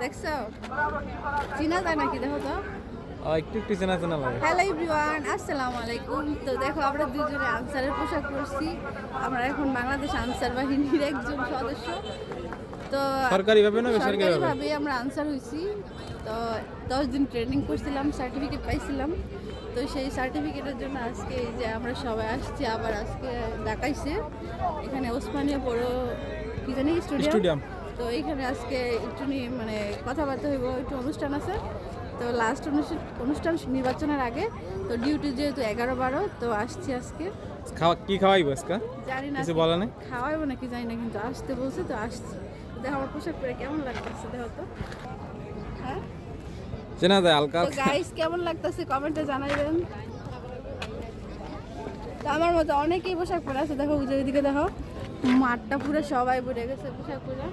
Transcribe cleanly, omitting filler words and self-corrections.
দেখছো চিনা যায় নাকি দেখো তো একটু একটু চেনা চেনা লাগে। হ্যালো এভরিওয়ান, আসসালামু আলাইকুম। তো দেখো আমরা দুজনে আনসারের পোশাক পরছি। আমরা এখন বাংলাদেশ আনসার বাহিনীর একজন সদস্য। তো সরকারিভাবে না বেসরকারিভাবে? সরকারিভাবে আমরা আনসার হয়েছি। তো 10 দিন ট্রেনিং করছিলাম, সার্টিফিকেট পাইছিলাম। তো সেই সার্টিফিকেটের জন্য আজকে এই যে আমরা সবাই আসছি, আবার আজকে ডাকাইছে এখানে ওসমানিয়া পৌর কি জানি স্টুডিয়াম। তো এইখানে আজকে একটু মানে কথাবার্তা হইব, একটু অনুষ্ঠান আছে। তো লাস্ট অনুষ্ঠান নির্বাচনের আগে। তো ডিউটি যেহেতু 11-12, তো আসছি আজকে। কি খাওয়াইবো আজকে? জানি না কিছু বলা নাই? খাওয়াইবো নাকি জানি না, কিন্তু আসতে বলছে তো আসছি। দেখো আমার পোশাক পরে কেমন লাগতেছে, দেখো তো। হ্যাঁ চেনা যায় হালকা তো গাইস, কেমন লাগতেছে কমেন্টে জানাইবেন। তো আমার মতো অনেকেই পোশাক পরে আছে, দেখো ওইদিকে দেখো মাঠটা পুরো সবাই পরে গেছে পোশাক পরে।